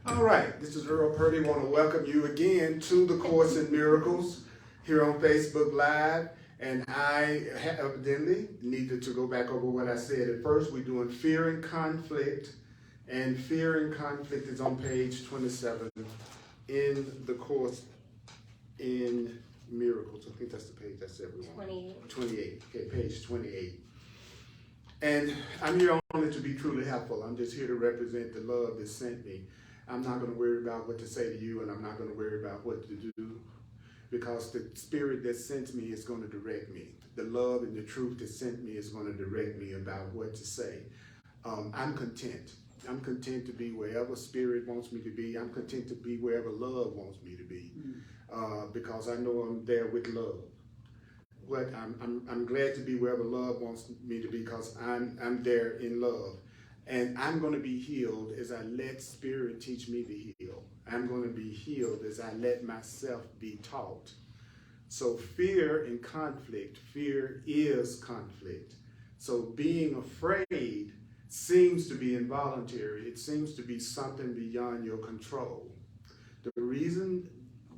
All right, this is Earl Purdy. I want to welcome you again to the Course in Miracles here on Facebook Live. And I evidently needed to go back over what I said at first. We're doing fear and conflict. And fear and conflict is on page 27 in the Course in Miracles. I think that's the page that's everyone. 28. 28. Okay, page 28. And I'm here only to be truly helpful. I'm just here to represent the love that sent me. I'm not going to worry about what to say to you, and I'm not going to worry about what to do, because the spirit that sent me is going to direct me. The love and the truth that sent me is going to direct me about what to say. I'm content. I'm content to be wherever spirit wants me to be. I'm content to be wherever love wants me to be, because I know I'm there with love. But I'm glad to be wherever love wants me to be, because I'm there in love. And I'm going to be healed as I let spirit teach me to heal. I'm going to be healed as I let myself be taught. So fear and conflict, fear is conflict. So being afraid seems to be involuntary. It seems to be something beyond your control. The reason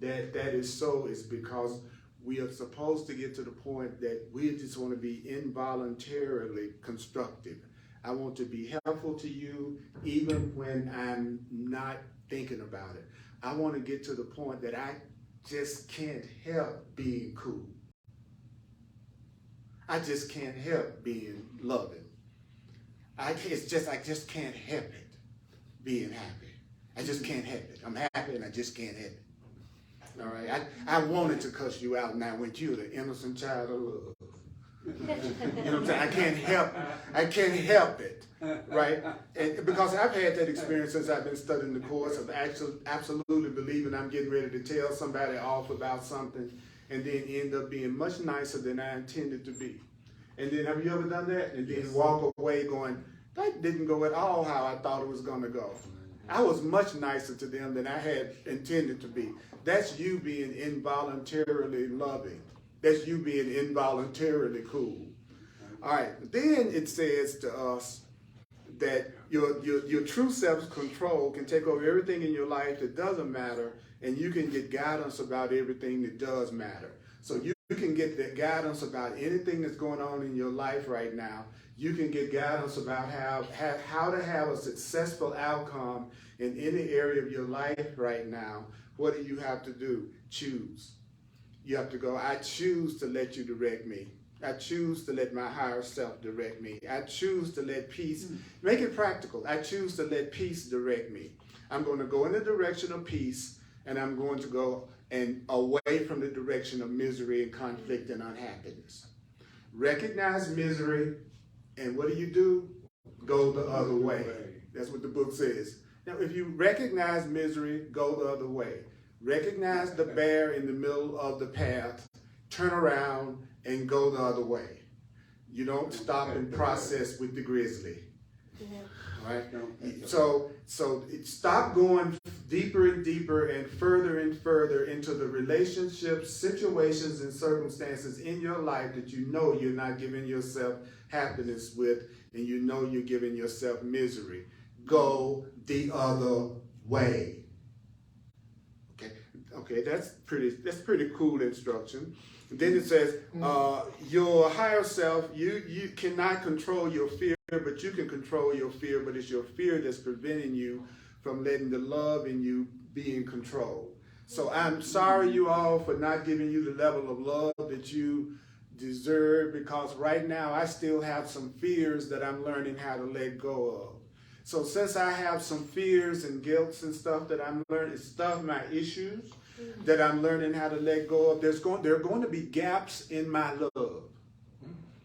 that is so is because we are supposed to get to the point that we just want to be involuntarily constructive. I want to be helpful to you even when I'm not thinking about it. I want to get to the point that I just can't help being cool. I just can't help being loving. I just can't help it being happy. I just can't help it. I'm happy and I just can't help it. All right. I wanted to cuss you out, and I went, you're the innocent child of love. You know what I'm saying? I can't help it, right? And because I've had that experience since I've been studying the Course of absolutely believing I'm getting ready to tell somebody off about something, and then end up being much nicer than I intended to be. And then, have you ever done that? And then walk away going, that didn't go at all how I thought it was going to go. I was much nicer to them than I had intended to be. That's you being involuntarily loving. That's you being involuntarily cool. All right. Then it says to us that your true self-control can take over everything in your life that doesn't matter, and you can get guidance about everything that does matter. So you can get the guidance about anything that's going on in your life right now. You can get guidance about how to have a successful outcome in any area of your life right now. What do you have to do? Choose. You have to go, I choose to let you direct me. I choose to let my higher self direct me. I choose to let peace, make it practical. I choose to let peace direct me. I'm going to go in the direction of peace, and I'm going to go and away from the direction of misery and conflict and unhappiness. Recognize misery, and what do? Go the other way. That's what the book says. Now, if you recognize misery, go the other way. Recognize the bear in the middle of the path, turn around, and go the other way. You don't stop and process with the grizzly. All right? So stop going deeper and deeper and further into the relationships, situations, and circumstances in your life that you know you're not giving yourself happiness with, and you know you're giving yourself misery. Go the other way. Okay, that's pretty cool instruction. And then it says, your higher self, you cannot control your fear, but you can control your fear, but it's your fear that's preventing you from letting the love in you be in control. So I'm sorry, you all, for not giving you the level of love that you deserve, because right now I still have some fears that I'm learning how to let go of. So since I have some fears and guilts and stuff that I'm learning, my issues that I'm learning how to let go of, there are going to be gaps in my love.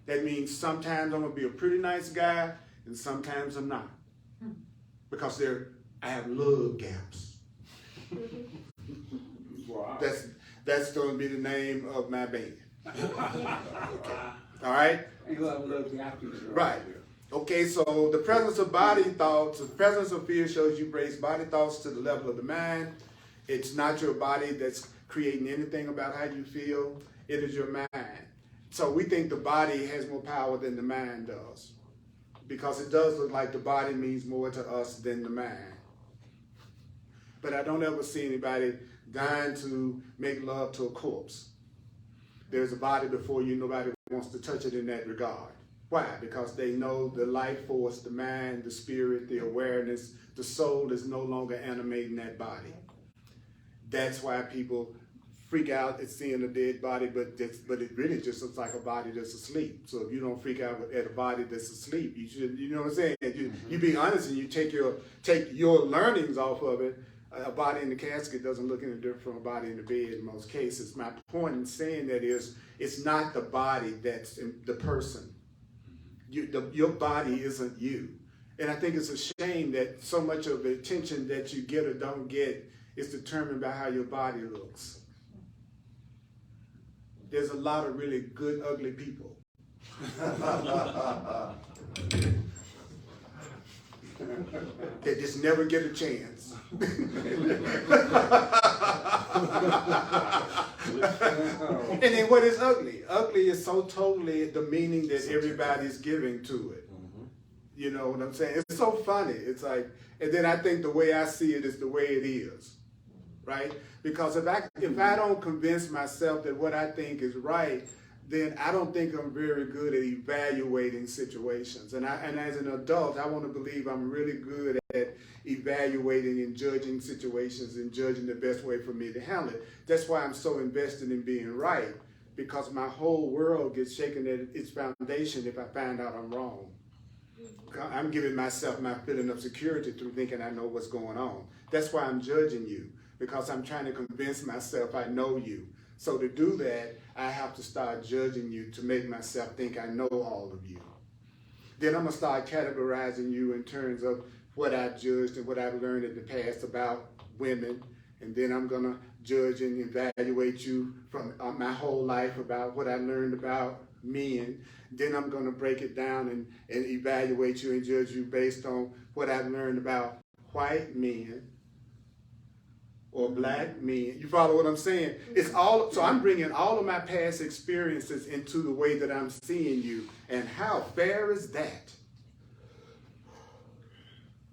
That means sometimes I'm going to be a pretty nice guy, and sometimes I'm not. Because I have love gaps. Wow. That's going to be the name of my band. Okay. All right? Right. Okay, so the presence of body thoughts, the presence of fear shows you raise body thoughts to the level of the mind. It's not your body that's creating anything about how you feel. It is your mind. So we think the body has more power than the mind does, because it does look like the body means more to us than the mind. But I don't ever see anybody dying to make love to a corpse. There's a body before you, nobody wants to touch it in that regard. Why? Because they know the life force, the mind, the spirit, the awareness, the soul is no longer animating that body. That's why people freak out at seeing a dead body, but it really just looks like a body that's asleep. So if you don't freak out at a body that's asleep, you should, you know what I'm saying? You be honest and you take your learnings off of it. A body in the casket doesn't look any different from a body in the bed in most cases. My point in saying that is, it's not the body that's the person. Your body isn't you. And I think it's a shame that so much of the attention that you get or don't get is determined by how your body looks. There's a lot of really good, ugly people. They just never get a chance. And then what is ugly? Ugly is so totally the meaning that everybody's giving to it. You know what I'm saying? It's so funny. It's like, and then I think the way I see it is the way it is, right? Because if I don't convince myself that what I think is right, then I don't think I'm very good at evaluating situations. And as an adult, I want to believe I'm really good at evaluating and judging situations and judging the best way for me to handle it. That's why I'm so invested in being right, because my whole world gets shaken at its foundation if I find out I'm wrong. I'm giving myself my feeling of security through thinking I know what's going on. That's why I'm judging you, because I'm trying to convince myself I know you. So to do that, I have to start judging you to make myself think I know all of you. Then I'm going to start categorizing you in terms of what I've judged and what I've learned in the past about women. And then I'm going to judge and evaluate you from my whole life about what I learned about men. Then I'm going to break it down and evaluate you and judge you based on what I've learned about white men or black men. You follow what I'm saying? It's all, so I'm bringing all of my past experiences into the way that I'm seeing you. And how fair is that?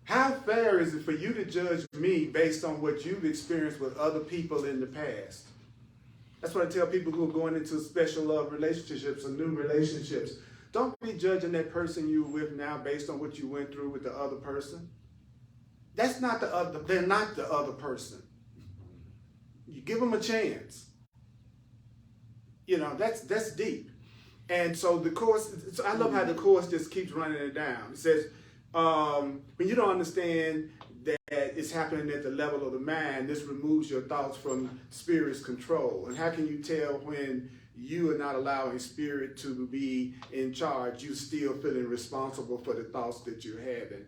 How fair is it for you to judge me based on what you've experienced with other people in the past? That's what I tell people who are going into special love relationships or new relationships. Don't be judging that person you're with now based on what you went through with the other person. That's not the other, they're not the other person. You give them a chance. You know, that's deep. And so the Course, so I love how the Course just keeps running it down. It says, when you don't understand that it's happening at the level of the mind, this removes your thoughts from spirit's control. And how can you tell when you are not allowing spirit to be in charge, you still feeling responsible for the thoughts that you're having?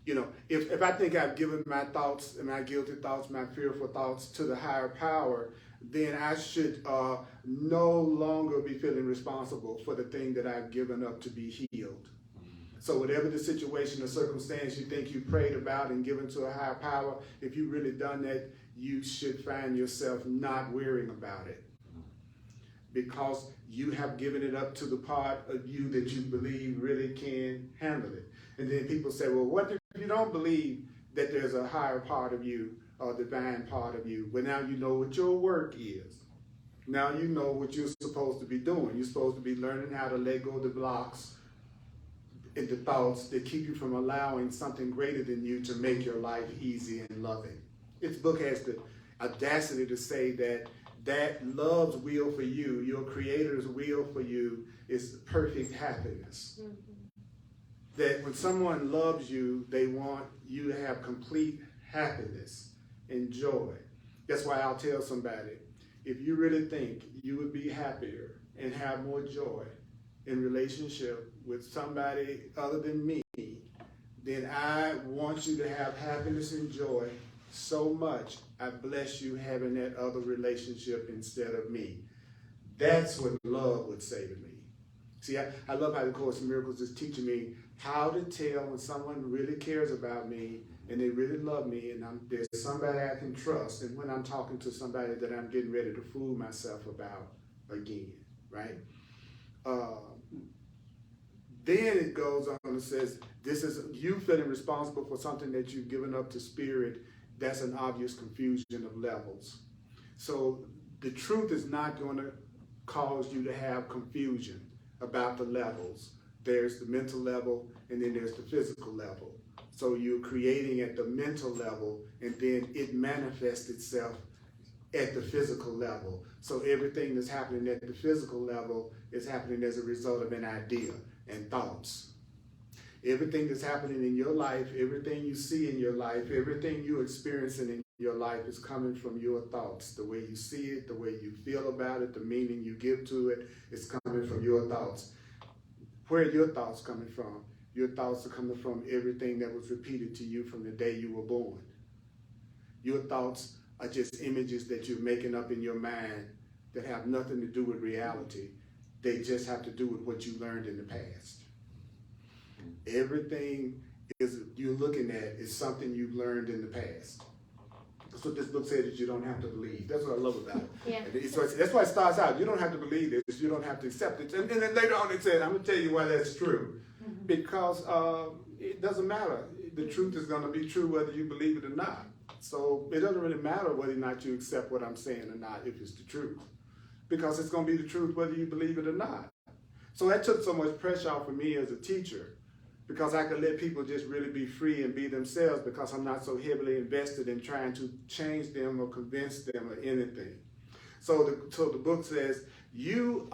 You know, if I think I've given my thoughts and my guilty thoughts, my fearful thoughts to the higher power, then I should no longer be feeling responsible for the thing that I've given up to be healed. So whatever the situation or circumstance you think you prayed about and given to a higher power, if you've really done that, you should find yourself not worrying about it, because you have given it up to the part of you that you believe really can handle it. And then people say, well, what if you don't believe that there's a higher part of you or divine part of you? Well, now you know what your work is. Now you know what you're supposed to be doing. You're supposed to be learning how to let go of the blocks and the thoughts that keep you from allowing something greater than you to make your life easy and loving. This book has the audacity to say that love's will for you, your creator's will for you, is perfect happiness. Mm-hmm. That when someone loves you, they want you to have complete happiness and joy. That's why I'll tell somebody, if you really think you would be happier and have more joy in relationship with somebody other than me, then I want you to have happiness and joy so much, I bless you having that other relationship instead of me. That's what love would say to me. See, I love how the Course in Miracles is teaching me how to tell when someone really cares about me and they really love me, and there's somebody I can trust, and when I'm talking to somebody that I'm getting ready to fool myself about again, right? Then it goes on and says, this is you feeling responsible for something that you've given up to spirit that's an obvious confusion of levels. So the truth is not going to cause you to have confusion about the levels. There's the mental level, and then there's the physical level. So you're creating at the mental level, and then it manifests itself at the physical level. So everything that's happening at the physical level is happening as a result of an idea and thoughts. Everything that's happening in your life, everything you see in your life, everything you're experiencing in your life is coming from your thoughts. The way you see it, the way you feel about it, the meaning you give to it, is coming from your thoughts. Where are your thoughts coming from? Your thoughts are coming from everything that was repeated to you from the day you were born. Your thoughts are just images that you're making up in your mind that have nothing to do with reality. They just have to do with what you learned in the past. Everything you're looking at is something you've learned in the past. That's what this book says, that you don't have to believe. That's what I love about it. Yeah. So that's why it starts out. You don't have to believe this. You don't have to accept it. And then later on it says, I'm going to tell you why that's true. Mm-hmm. Because it doesn't matter. The truth is going to be true whether you believe it or not. So it doesn't really matter whether or not you accept what I'm saying or not, if it's the truth. Because it's going to be the truth whether you believe it or not. So that took so much pressure off of me as a teacher, because I could let people just really be free and be themselves, because I'm not so heavily invested in trying to change them or convince them or anything. So the book says, you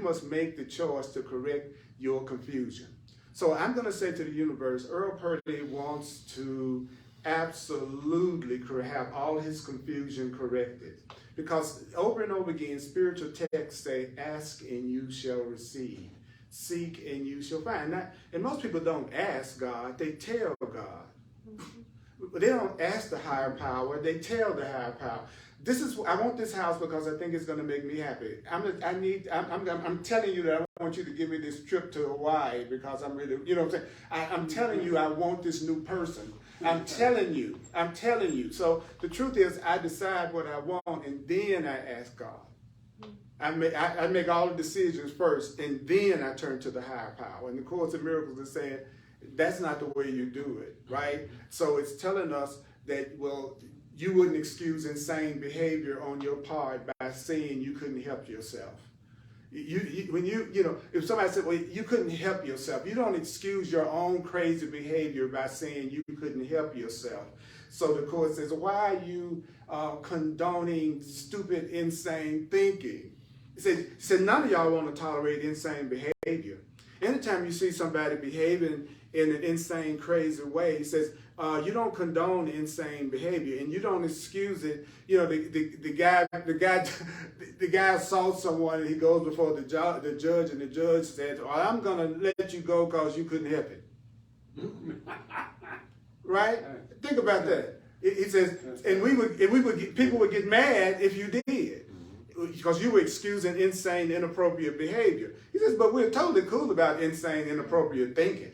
must make the choice to correct your confusion. So I'm going to say to the universe, Earl Purdy wants to absolutely have all his confusion corrected. Because over and over again, spiritual texts say, ask and you shall receive. Seek and you shall find. And most people don't ask God, they tell God. But they don't ask the higher power, they tell the higher power. I want this house because I think it's going to make me happy. I'm telling you that I want you to give me this trip to Hawaii because I'm really, you know what I'm saying? I'm telling you I want this new person. I'm telling you. So the truth is, I decide what I want and then I ask God. I make all the decisions first, and then I turn to the higher power. And the Course in Miracles is saying that's not the way you do it, right? So it's telling us that, well, you wouldn't excuse insane behavior on your part by saying you couldn't help yourself. If somebody said, well, you couldn't help yourself, you don't excuse your own crazy behavior by saying you couldn't help yourself. So the Course says, why are you condoning stupid, insane thinking? He said, none of y'all want to tolerate insane behavior. Anytime you see somebody behaving in an insane, crazy way, he says, you don't condone insane behavior and you don't excuse it. You know, the guy assaults someone and he goes before the judge, and the judge says, oh, I'm going to let you go because you couldn't help it. Right? Think about that. He says, and people would get mad if you did, because you were excusing insane, inappropriate behavior. He says, but we're totally cool about insane, inappropriate thinking.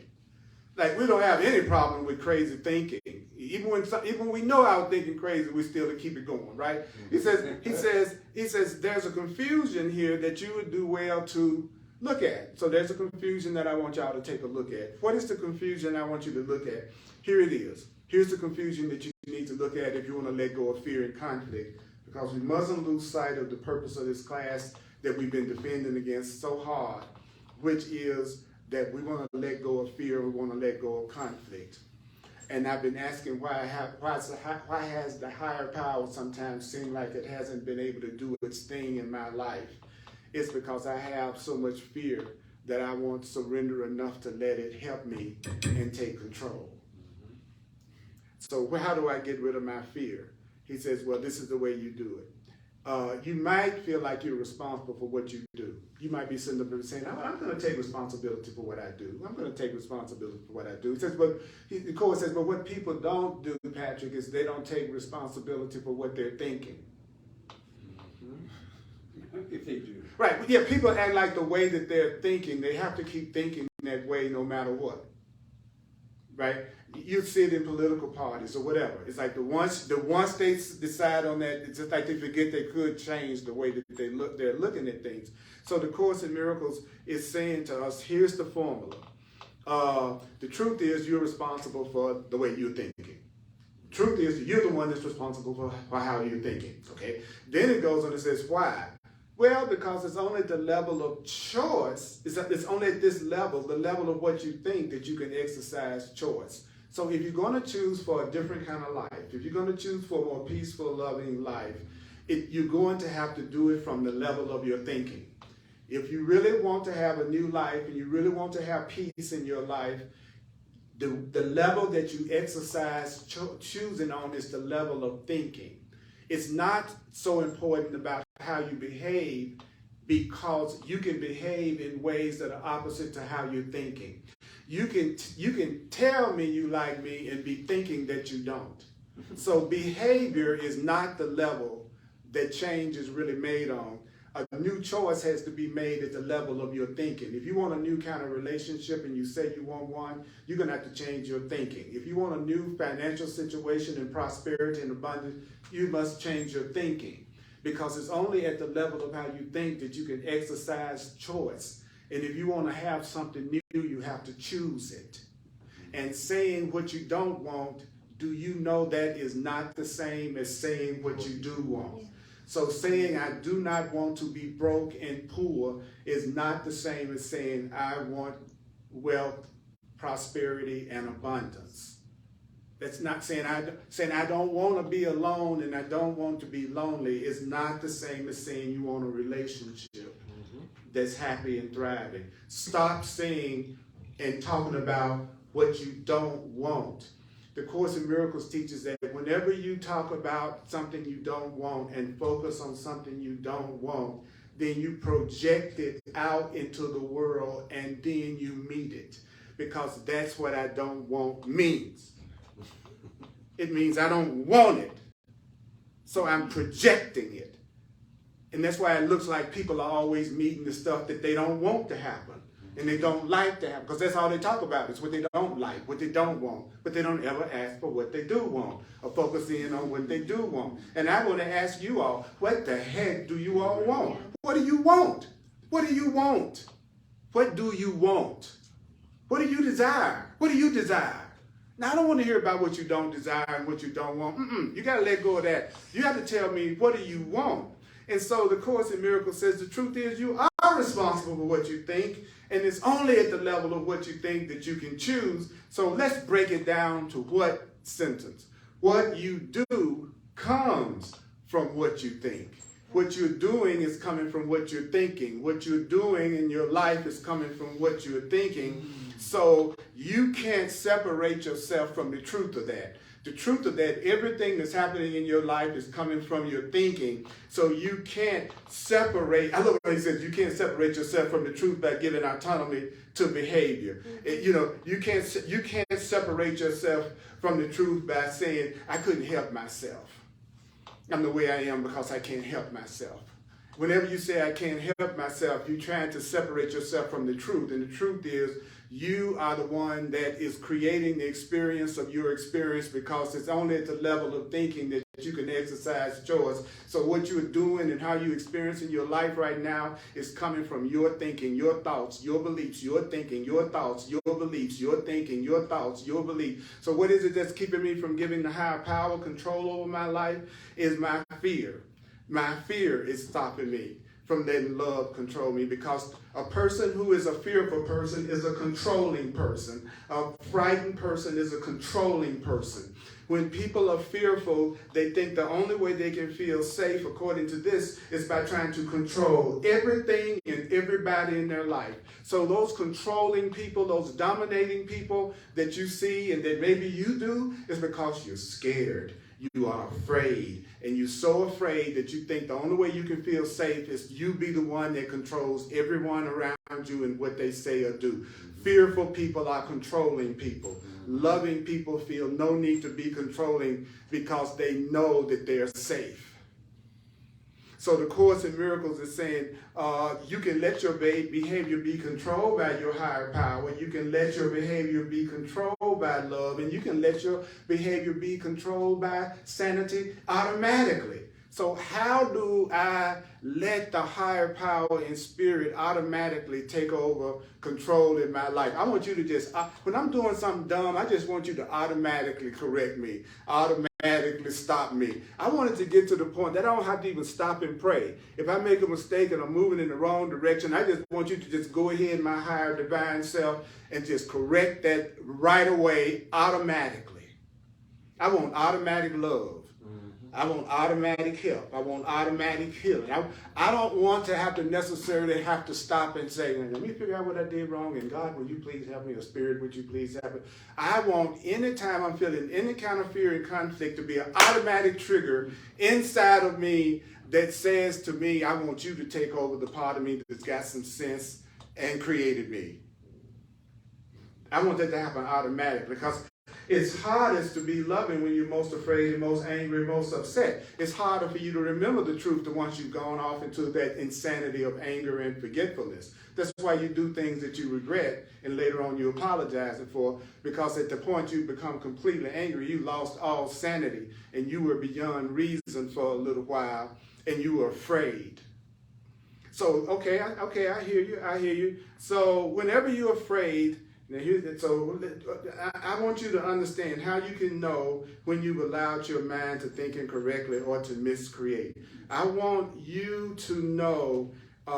Like, we don't have any problem with crazy thinking. Even when we know our thinking crazy, we still keep it going, right? He says, there's a confusion here that you would do well to look at. So there's a confusion that I want y'all to take a look at. What is the confusion I want you to look at? Here it is. Here's the confusion that you need to look at if you want to let go of fear and conflict. Because we mustn't lose sight of the purpose of this class that we've been defending against so hard, which is that we want to let go of fear, we want to let go of conflict. And I've been asking why has the higher power sometimes seemed like it hasn't been able to do its thing in my life? It's because I have so much fear that I won't surrender enough to let it help me and take control. So how do I get rid of my fear? He says, well, this is the way you do it. You might feel like you're responsible for what you do. You might be sitting up there saying, I'm going to take responsibility for what I do. I'm going to take responsibility for what I do. He says, the Course says, but what people don't do, Patrick, is they don't take responsibility for what they're thinking. If they do. Right. Yeah, people act like the way that they're thinking, they have to keep thinking that way no matter what. Right? You see it in political parties or whatever. It's like the once they decide on that, it's just like they forget they could change the way that they're looking at things. So the Course in Miracles is saying to us, here's the formula. The truth is you're responsible for the way you're thinking. truth is you're the one that's responsible for how you're thinking, okay? Then it goes on and says, why? Well, because it's only the level of choice, it's only at this level, the level of what you think, that you can exercise choice. So if you're going to choose for a different kind of life, if you're going to choose for a more peaceful, loving life, you're going to have to do it from the level of your thinking. If you really want to have a new life and you really want to have peace in your life, the level that you exercise choosing on is the level of thinking. It's not so important about how you behave, because you can behave in ways that are opposite to how you're thinking. You can tell me you like me and be thinking that you don't. So behavior is not the level that change is really made on. A new choice has to be made at the level of your thinking. If you want a new kind of relationship and you say you want one, you're going to have to change your thinking. If you want a new financial situation and prosperity and abundance, you must change your thinking. Because it's only at the level of how you think that you can exercise choice. And if you want to have something new, you have to choose it. And saying what you don't want, do you know that is not the same as saying what you do want? So saying I do not want to be broke and poor is not the same as saying I want wealth, prosperity, and abundance. That's not saying I don't want to be alone and I don't want to be lonely is not the same as saying you want a relationship that's happy and thriving. Stop saying and talking about what you don't want. The Course in Miracles teaches that whenever you talk about something you don't want and focus on something you don't want, then you project it out into the world and then you meet it. Because that's what I don't want means. It means I don't want it. So I'm projecting it. And that's why it looks like people are always meeting the stuff that they don't want to happen. And they don't like to happen. Because that's all they talk about is what they don't like, what they don't want. But they don't ever ask for what they do want or focus in on what they do want. And I want to ask you all, what the heck do you all want? What do you want? What do you want? What do you want? What do you desire? What do you desire? Now, I don't want to hear about what you don't desire and what you don't want. You got to let go of that. You have to tell me, what do you want? And so the Course in Miracles says the truth is you are responsible for what you think, and it's only at the level of what you think that you can choose. So let's break it down to what sentence? What you do comes from what you think. What you're doing is coming from what you're thinking. What you're doing in your life is coming from what you're thinking. So you can't separate yourself from the truth of that. The truth of that, everything that's happening in your life is coming from your thinking. So you can't separate, I love what he says, you can't separate yourself from the truth by giving autonomy to behavior. You can't separate yourself from the truth by saying, I couldn't help myself. I'm the way I am because I can't help myself. Whenever you say I can't help myself, you're trying to separate yourself from the truth. And the truth is, you are the one that is creating the experience of your experience, because it's only at the level of thinking that you can exercise choice. So what you're doing and how you're experiencing your life right now is coming from your thinking, your thoughts, your beliefs, your thinking, your thoughts, your beliefs, your thinking, your thoughts, your beliefs. So what is it that's keeping me from giving the higher power control over my life? Is my fear. My fear is stopping me from letting love control me, because a person who is a fearful person is a controlling person. A frightened person is a controlling person. When people are fearful, they think the only way they can feel safe, according to this, is by trying to control everything and everybody in their life. So those controlling people, those dominating people that you see and that maybe you do, is because you're scared. You are afraid, and you're so afraid that you think the only way you can feel safe is you be the one that controls everyone around you and what they say or do. Fearful people are controlling people. Loving people feel no need to be controlling because they know that they're safe. So the Course in Miracles is saying you can let your behavior be controlled by your higher power. You can let your behavior be controlled by love. And you can let your behavior be controlled by sanity automatically. So how do I let the higher power and spirit automatically take over control in my life? I want you to just, when I'm doing something dumb, I just want you to automatically correct me. Automatically automatically stop me. I wanted to get to the point that I don't have to even stop and pray. If I make a mistake and I'm moving in the wrong direction, I just want you to just go ahead, my higher divine self, and just correct that right away automatically. I want automatic love. I want automatic help. I want automatic healing. I don't want to have to necessarily have to stop and say, let me figure out what I did wrong, and God, will you please help me, or Spirit, would you please help me? I want, anytime I'm feeling any kind of fear and conflict, to be an automatic trigger inside of me that says to me, I want you to take over the part of me that's got some sense and created me. I want that to happen automatically, because it's hardest to be loving when you're most afraid and most angry and most upset. It's harder for you to remember the truth once you've gone off into that insanity of anger and forgetfulness. That's why you do things that you regret and later on you apologize for, because at the point you become completely angry, you lost all sanity and you were beyond reason for a little while and you were afraid. So, okay, I hear you. So whenever you're afraid, now I want you to understand how you can know when you've allowed your mind to think incorrectly or to miscreate. I want you to know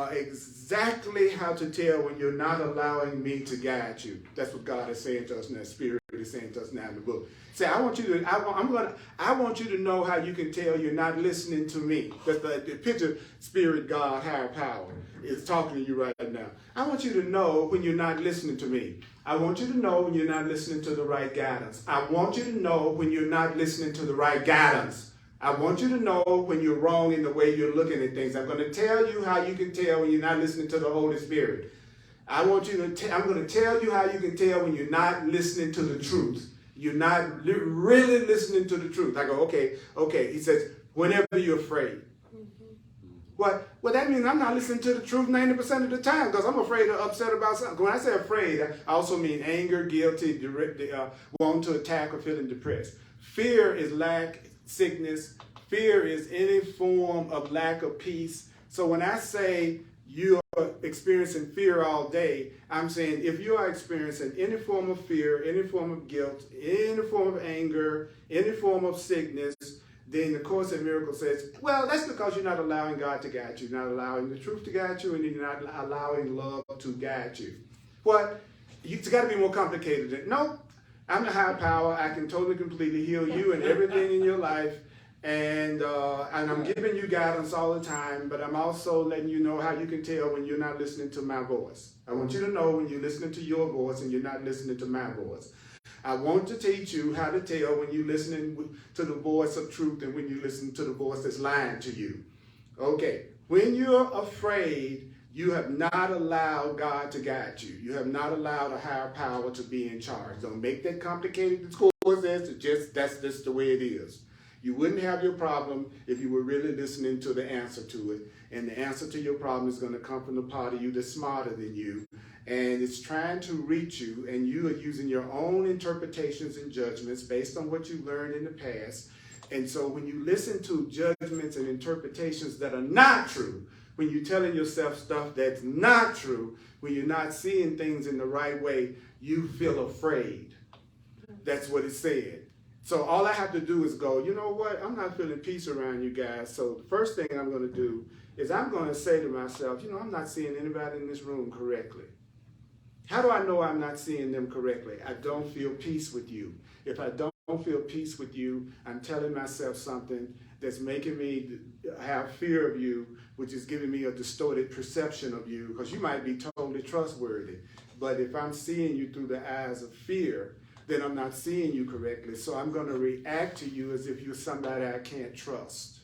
exactly how to tell when you're not allowing me to guide you. That's what God is saying to us now. Spirit is saying to us now in the book. Say, I want you to know how you can tell you're not listening to me. That's the picture. Spirit, God, higher power is talking to you right now. I want you to know when you're not listening to me. I want you to know when you're not listening to the right guidance. I want you to know when you're not listening to the right guidance. I want you to know when you're wrong in the way you're looking at things. I'm going to tell you how you can tell when you're not listening to the Holy Spirit. I'm going to tell you how you can tell when you're not listening to the truth. You're not really listening to the truth. I go, okay. He says, whenever you're afraid. What? Well, that means I'm not listening to the truth 90% of the time, because I'm afraid or upset about something. When I say afraid, I also mean anger, guilty, wanting to attack, or feeling depressed. Fear is lack, sickness. Fear is any form of lack of peace. So when I say you are experiencing fear all day, I'm saying if you are experiencing any form of fear, any form of guilt, any form of anger, any form of sickness, then the Course in Miracles says, well, that's because you're not allowing God to guide you, not allowing the truth to guide you, and you're not allowing love to guide you. What? It's got to be more complicated than, no, I'm the high power. I can totally, completely heal you and everything in your life, and I'm giving you guidance all the time, but I'm also letting you know how you can tell when you're not listening to my voice. I want you to know when you're listening to your voice and you're not listening to my voice. I want to teach you how to tell when you're listening to the voice of truth and when you listen to the voice that's lying to you. Okay, when you're afraid, you have not allowed God to guide you. You have not allowed a higher power to be in charge. Don't make that complicated. The Course says that's just the way it is. You wouldn't have your problem if you were really listening to the answer to it. And the answer to your problem is going to come from the part of you that's smarter than you. And it's trying to reach you, and you are using your own interpretations and judgments based on what you learned in the past. And so when you listen to judgments and interpretations that are not true, when you're telling yourself stuff that's not true, when you're not seeing things in the right way, you feel afraid. That's what it said. So all I have to do is go, you know what? I'm not feeling peace around you guys. So the first thing I'm going to do is I'm going to say to myself, I'm not seeing anybody in this room correctly. How do I know I'm not seeing them correctly? I don't feel peace with you. If I don't feel peace with you, I'm telling myself something that's making me have fear of you, which is giving me a distorted perception of you, because you might be totally trustworthy. But if I'm seeing you through the eyes of fear, then I'm not seeing you correctly. So I'm going to react to you as if you're somebody I can't trust,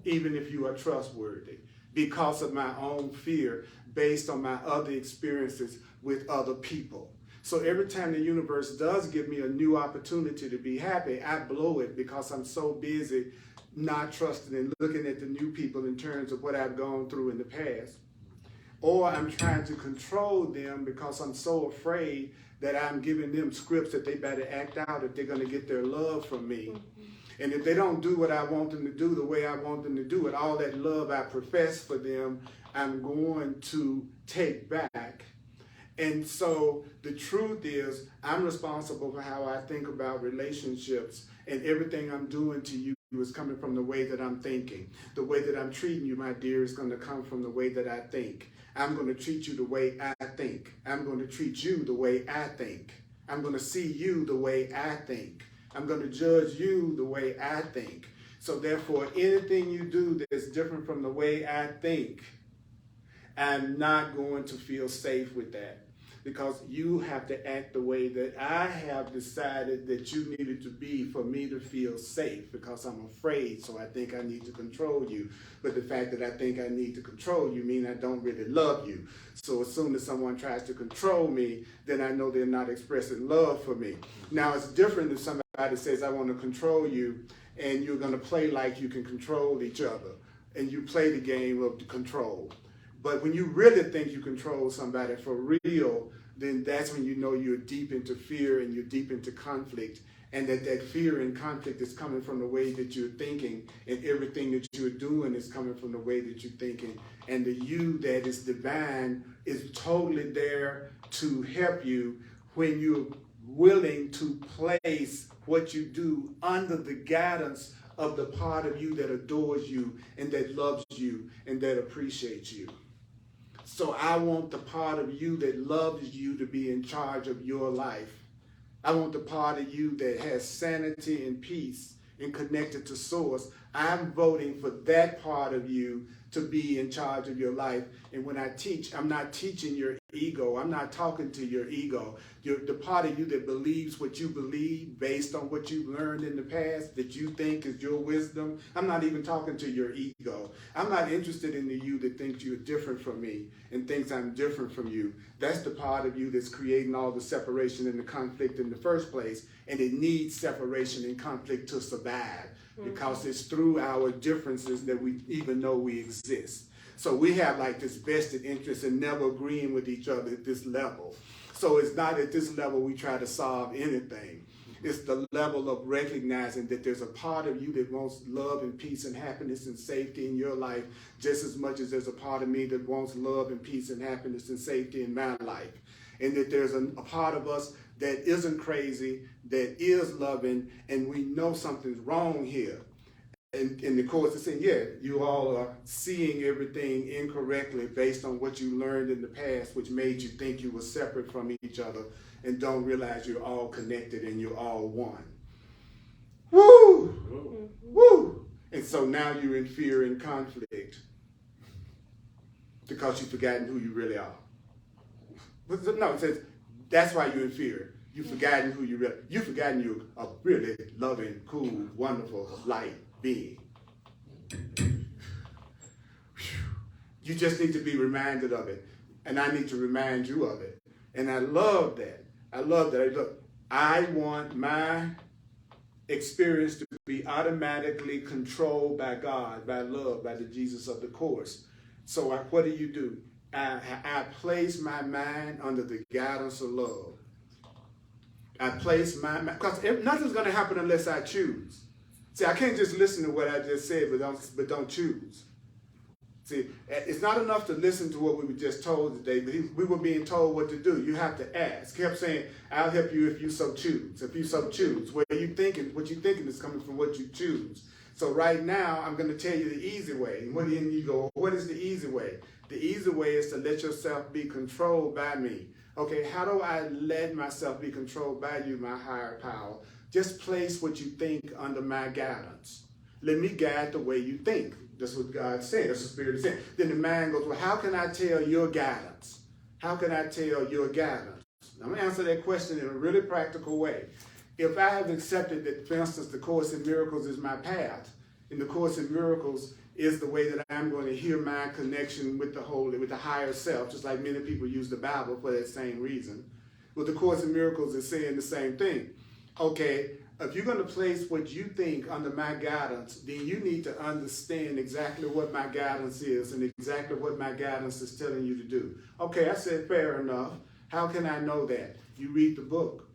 even if you are trustworthy, because of my own fear based on my other experiences with other people. So every time the universe does give me a new opportunity to be happy, I blow it because I'm so busy not trusting and looking at the new people in terms of what I've gone through in the past. Or I'm trying to control them because I'm so afraid that I'm giving them scripts that they better act out if they're going to get their love from me. And if they don't do what I want them to do the way I want them to do it, all that love I profess for them, I'm going to take back. And so the truth is, I'm responsible for how I think about relationships, and everything I'm doing to you is coming from the way that I'm thinking. The way that I'm treating you, my dear, is going to come from the way that I think. I'm going to treat you the way I think. I'm going to treat you the way I think. I'm going to see you the way I think. I'm going to judge you the way I think. So therefore, anything you do that's different from the way I think, I'm not going to feel safe with that, because you have to act the way that I have decided that you needed to be for me to feel safe, because I'm afraid, so I think I need to control you. But the fact that I think I need to control you means I don't really love you. So as soon as someone tries to control me, then I know they're not expressing love for me. Now, it's different if somebody says, I want to control you, and you're going to play like you can control each other, and you play the game of control. But when you really think you control somebody for real, then that's when you know you're deep into fear and you're deep into conflict, and that fear and conflict is coming from the way that you're thinking, and everything that you're doing is coming from the way that you're thinking. And the you that is divine is totally there to help you when you're willing to place what you do under the guidance of the part of you that adores you and that loves you and that appreciates you. So I want the part of you that loves you to be in charge of your life. I want the part of you that has sanity and peace and connected to source. I'm voting for that part of you to be in charge of your life. And when I teach, I'm not teaching your ego. I'm not talking to your ego. The part of you that believes what you believe based on what you've learned in the past that you think is your wisdom. I'm not even talking to your ego. I'm not interested in the you that thinks you're different from me and thinks I'm different from you. That's the part of you that's creating all the separation and the conflict in the first place. And it needs separation and conflict to survive, because it's through our differences that we even know we exist. So we have like this vested interest in never agreeing with each other at this level. So it's not at this level we try to solve anything. It's the level of recognizing that there's a part of you that wants love and peace and happiness and safety in your life just as much as there's a part of me that wants love and peace and happiness and safety in my life. And that there's a part of us that isn't crazy, that is loving, and we know something's wrong here. And the Course is saying, yeah, you all are seeing everything incorrectly based on what you learned in the past, which made you think you were separate from each other and don't realize you're all connected and you're all one. Woo! Mm-hmm. Woo! And so now you're in fear and conflict because you've forgotten who you really are. No, it says that's why you're in fear. You've forgotten who you really are. You've forgotten you're a really loving, cool, wonderful, light being. You just need to be reminded of it. And I need to remind you of it. And I love that. I love that. Look, I want my experience to be automatically controlled by God, by love, by the Jesus of the Course. So what do? I place my mind under the guidance of love. I place my mind, because nothing's going to happen unless I choose. See, I can't just listen to what I just said, but don't choose. See, it's not enough to listen to what we were just told today, but we were being told what to do. You have to ask. He kept saying, I'll help you if you so choose. If you so choose. What you're thinking is coming from what you choose. So right now, I'm going to tell you the easy way. And you go, what is the easy way? The easy way is to let yourself be controlled by me. Okay, how do I let myself be controlled by you, my higher power? Just place what you think under my guidance. Let me guide the way you think. That's what God said. That's what the Spirit is saying. Then the mind goes, well, how can I tell your guidance? How can I tell your guidance? I'm going to answer that question in a really practical way. If I have accepted that, for instance, the Course in Miracles is my path, and the Course in Miracles is the way that I'm going to hear my connection with the Holy, with the higher self, just like many people use the Bible for that same reason. Well, the Course in Miracles is saying the same thing. Okay, if you're going to place what you think under my guidance, then you need to understand exactly what my guidance is and exactly what my guidance is telling you to do. Okay, I said fair enough. How can I know that? You read the book,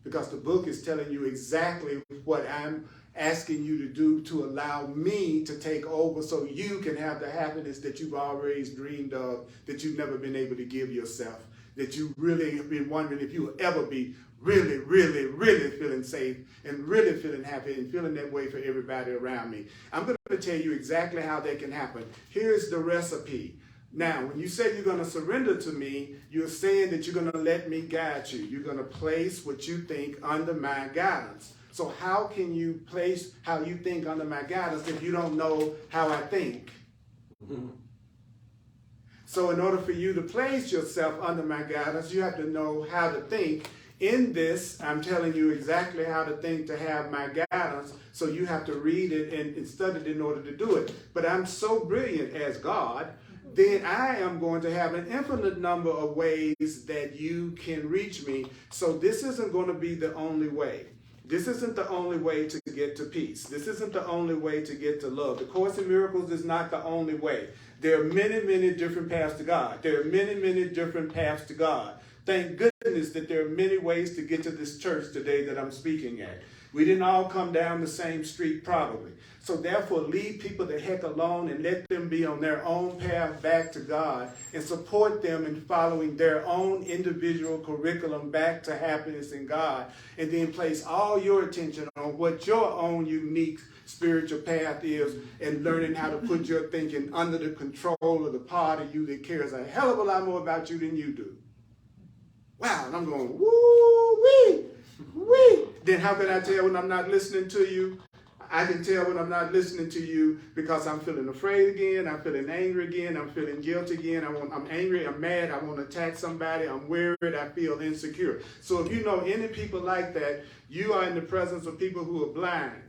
because the book is telling you exactly what I'm asking you to do to allow me to take over so you can have the happiness that you've always dreamed of, that you've never been able to give yourself. that you really have been wondering if you will ever be really, really, really feeling safe and really feeling happy and feeling that way for everybody around me. I'm going to tell you exactly how that can happen. Here's the recipe. Now, when you say you're going to surrender to me, you're saying that you're going to let me guide you. You're going to place what you think under my guidance. So how can you place how you think under my guidance if you don't know how I think? So in order for you to place yourself under my guidance, you have to know how to think. In this, I'm telling you exactly how to think to have my guidance, so you have to read it and study it in order to do it. But I'm so brilliant as God, then I am going to have an infinite number of ways that you can reach me. So this isn't going to be the only way. This isn't the only way to get to peace. This isn't the only way to get to love. The Course in Miracles is not the only way. There are many, many different paths to God. There are many, many different paths to God. Thank goodness that there are many ways to get to this church today that I'm speaking at. We didn't all come down the same street probably. So therefore, leave people the heck alone and let them be on their own path back to God and support them in following their own individual curriculum back to happiness in God, and then place all your attention on what your own unique spiritual path is and learning how to put your thinking under the control of the part of you that cares a hell of a lot more about you than you do. Wow, and I'm going, woo-wee, wee. Then how can I tell when I'm not listening to you? I can tell when I'm not listening to you because I'm feeling afraid again, I'm feeling angry again, I'm feeling guilty again, I'm angry, I'm mad, I want to attack somebody, I'm worried, I feel insecure. So if you know any people like that, you are in the presence of people who are blind.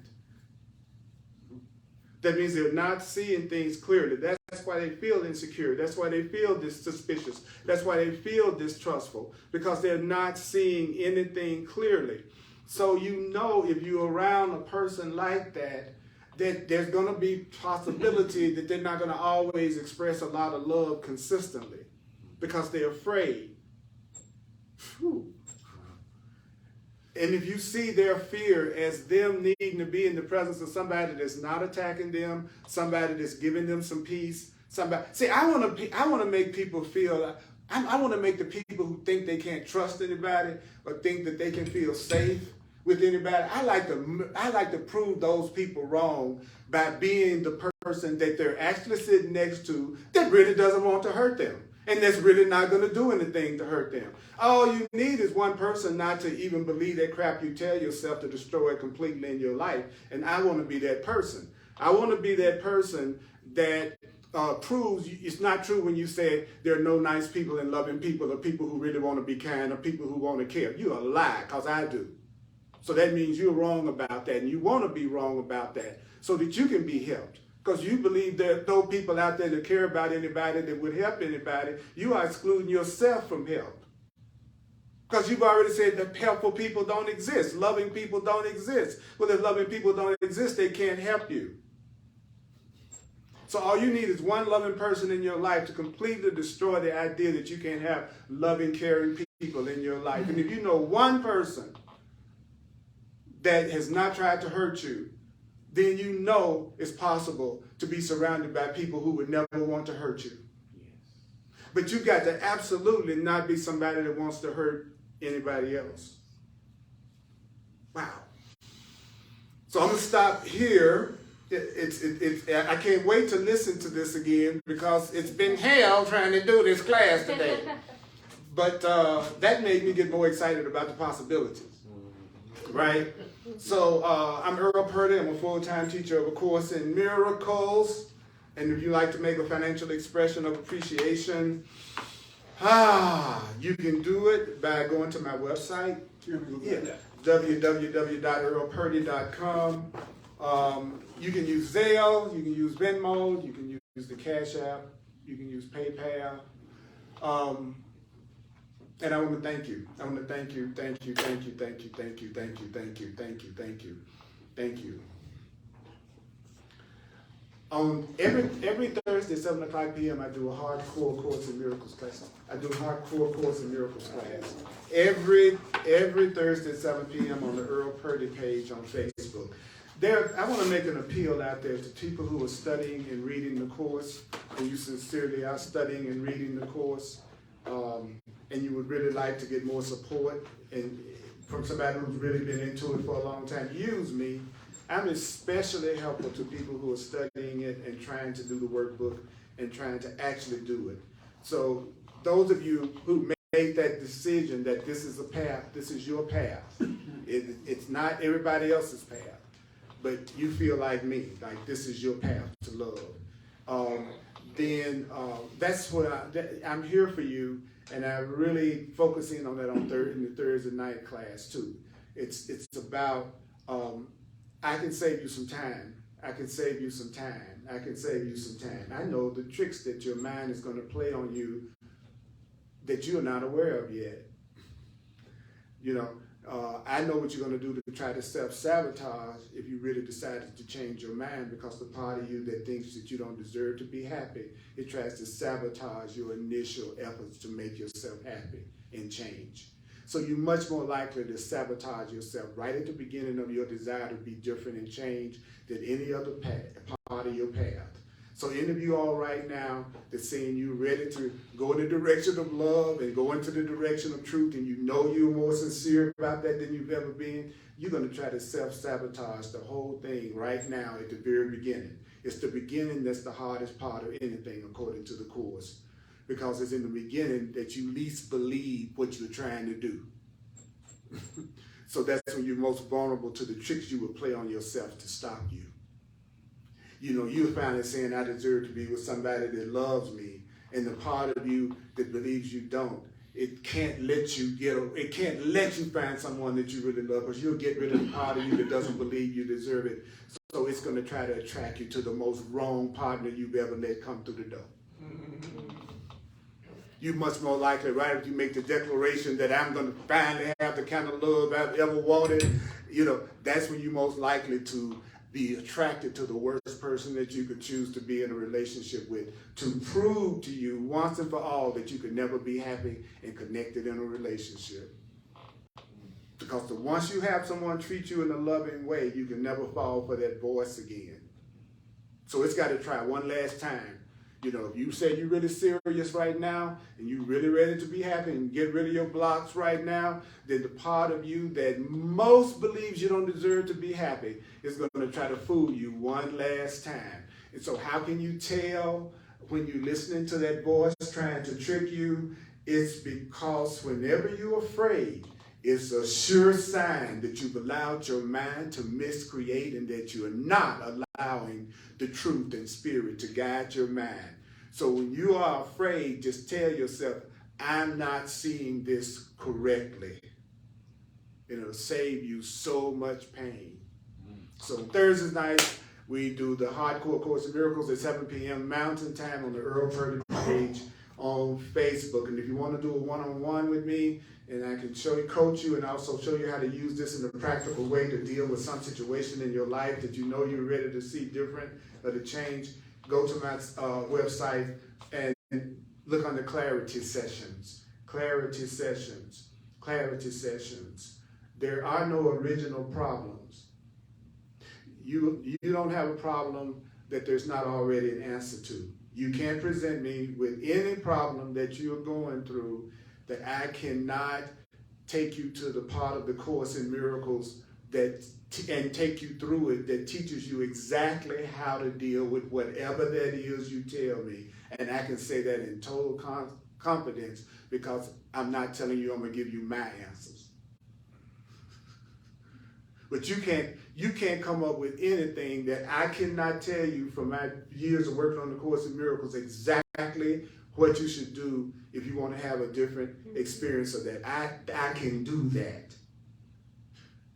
That means they're not seeing things clearly. That's why they feel insecure. That's why they feel suspicious. That's why they feel distrustful, because they're not seeing anything clearly. So you know if you're around a person like that, that there's going to be possibility that they're not going to always express a lot of love consistently because they're afraid. Whew. And if you see their fear as them needing to be in the presence of somebody that's not attacking them, somebody that's giving them some peace, somebody. See, I want to make people feel. I want to make the people who think they can't trust anybody or think that they can feel safe with anybody. I like to prove those people wrong by being the person that they're actually sitting next to that really doesn't want to hurt them. And that's really not going to do anything to hurt them. All you need is one person not to even believe that crap you tell yourself to destroy it completely in your life. And I want to be that person. I want to be that person that proves it's not true when you say there are no nice people and loving people or people who really want to be kind or people who want to care. You're a lie, because I do. So that means you're wrong about that, and you want to be wrong about that so that you can be helped. Because you believe there are no people out there that care about anybody, that would help anybody. You are excluding yourself from help. Because you've already said that helpful people don't exist. Loving people don't exist. Well, if loving people don't exist, they can't help you. So all you need is one loving person in your life to completely destroy the idea that you can't have loving, caring people in your life. And if you know one person that has not tried to hurt you, then you know it's possible to be surrounded by people who would never want to hurt you. Yes. But you got to absolutely not be somebody that wants to hurt anybody else. Wow. So I'm going to stop here. I can't wait to listen to this again because it's been hell trying to do this class today. But that made me get more excited about the possibilities. Right? So I'm Earl Purdy. I'm a full-time teacher of A Course in Miracles. And if you like to make a financial expression of appreciation, you can do it by going to my website, www.earlpurdy.com. You can use Zelle, you can use Venmo, you can use the Cash App, you can use PayPal. And I want to thank you. I want to thank you. On every Thursday, 7 o'clock p.m., I do a hardcore Course in Miracles class. I do a hardcore Course in Miracles class. Every Thursday at 7 p.m. on the Earl Purdy page on Facebook. I want to make an appeal out there to people who are studying and reading the Course, and you sincerely are studying and reading the Course. and you would really like to get more support and from somebody who's really been into it for a long time, use me. I'm especially helpful to people who are studying it and trying to do the workbook and trying to actually do it. So those of you who made that decision that this is a path, this is your path. It's not everybody else's path, but you feel like me, like this is your path to love. Then that's what I'm here for you, and I'm really focusing on that in the Thursday night class too. It's about I can save you some time. I can save you some time. I can save you some time. I know the tricks that your mind is going to play on you that you're not aware of yet. You know, I know what you're going to do to try to self-sabotage if you really decided to change your mind, because the part of you that thinks that you don't deserve to be happy, it tries to sabotage your initial efforts to make yourself happy and change. So you're much more likely to sabotage yourself right at the beginning of your desire to be different and change than any other part of your path. So any of you all right now that's saying you're ready to go in the direction of love and go into the direction of truth, and you know you're more sincere about that than you've ever been, you're going to try to self-sabotage the whole thing right now at the very beginning. It's the beginning that's the hardest part of anything according to the Course, because it's in the beginning that you least believe what you're trying to do. So that's when you're most vulnerable to the tricks you would play on yourself to stop you. You know, you're finally saying, I deserve to be with somebody that loves me, and the part of you that believes you don't, it can't let you find someone that you really love, because you'll get rid of the part of you that doesn't believe you deserve it. So it's going to try to attract you to the most wrong partner you've ever let come through the door. You're much more likely, right, if you make the declaration that I'm going to finally have the kind of love I've ever wanted, you know, that's when you're most likely to be attracted to the worst person that you could choose to be in a relationship with, to prove to you once and for all that you could never be happy and connected in a relationship. Because once you have someone treat you in a loving way, you can never fall for that voice again. So it's got to try one last time. You know, if you say you're really serious right now and you're really ready to be happy and get rid of your blocks right now, then the part of you that most believes you don't deserve to be happy is going to try to fool you one last time. And so how can you tell when you're listening to that voice trying to trick you? It's because whenever you're afraid, it's a sure sign that you've allowed your mind to miscreate and that you are not allowing the truth and spirit to guide your mind. So when you are afraid, just tell yourself, I'm not seeing this correctly. And it'll save you so much pain. So Thursday night, we do the Hardcore Course in Miracles at 7 p.m. Mountain Time on the Earl Purdy page on Facebook. And if you want to do a one-on-one with me, and I can coach you, and also show you how to use this in a practical way to deal with some situation in your life that you know you're ready to see different or to change, go to my website and look under Clarity Sessions. Clarity Sessions. Clarity Sessions. There are no original problems. You don't have a problem that there's not already an answer to. You can't present me with any problem that you're going through that I cannot take you to the part of the Course in Miracles and take you through it that teaches you exactly how to deal with whatever that is you tell me. And I can say that in total confidence, because I'm not telling you I'm going to give you my answers. But you can't come up with anything that I cannot tell you from my years of working on the Course in Miracles exactly what you should do if you want to have a different experience of that. I can do that.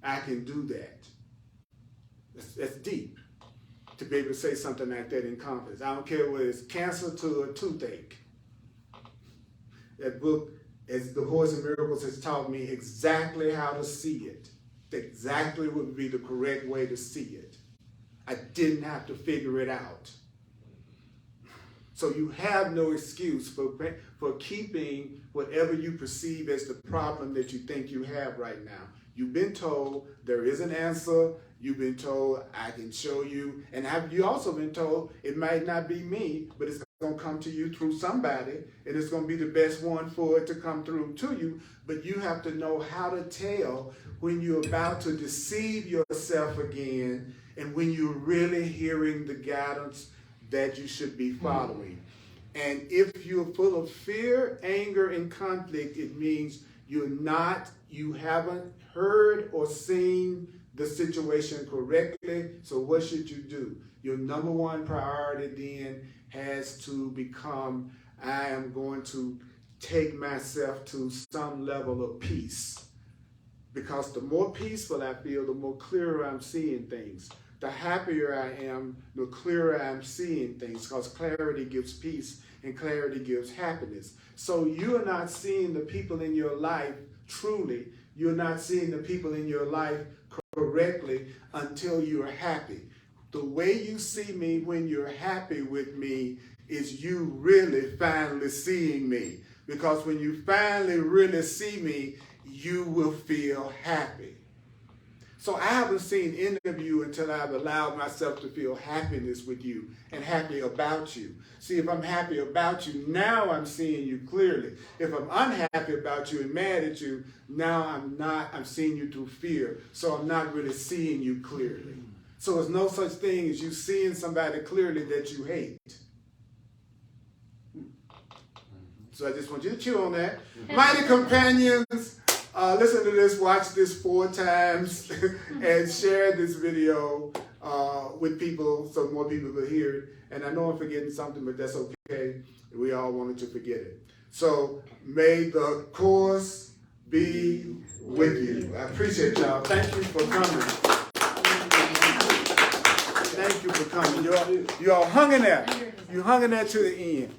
I can do that. That's deep to be able to say something like that in confidence. I don't care whether it's cancer to a toothache. That book, as the Course in Miracles, has taught me exactly how to see it. Exactly what would be the correct way to see it. I didn't have to figure it out. So you have no excuse for keeping whatever you perceive as the problem that you think you have right now. You've been told there is an answer. You've been told I can show you. And you also been told it might not be me, but it's going to come to you through somebody, and it's going to be the best one for it to come through to you. But you have to know how to tell when you're about to deceive yourself again and when you're really hearing the guidance that you should be following. And if you're full of fear, anger, and conflict, it means you haven't heard or seen the situation correctly. So what should you do? Your number one priority then has to become, I am going to take myself to some level of peace. Because the more peaceful I feel, the more clearer I'm seeing things. The happier I am, the clearer I'm seeing things, because clarity gives peace and clarity gives happiness. So you are not seeing the people in your life truly. You're not seeing the people in your life correctly until you're happy. The way you see me when you're happy with me is you really finally seeing me. Because when you finally really see me, you will feel happy. So I haven't seen any of you until I've allowed myself to feel happiness with you and happy about you. See, if I'm happy about you, now I'm seeing you clearly. If I'm unhappy about you and mad at you, now I'm seeing you through fear. So I'm not really seeing you clearly. So there's no such thing as you seeing somebody clearly that you hate. So I just want you to chew on that. Mighty companions, listen to this, watch this 4 times, and share this video with people so more people will hear it. And I know I'm forgetting something, but that's okay. We all wanted to forget it. So may the course be with you. I appreciate y'all. Thank you for coming. Thank you for coming. You all hung in there. You hung in there to the end.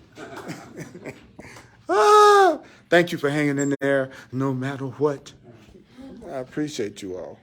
Thank you for hanging in there no matter what. I appreciate you all.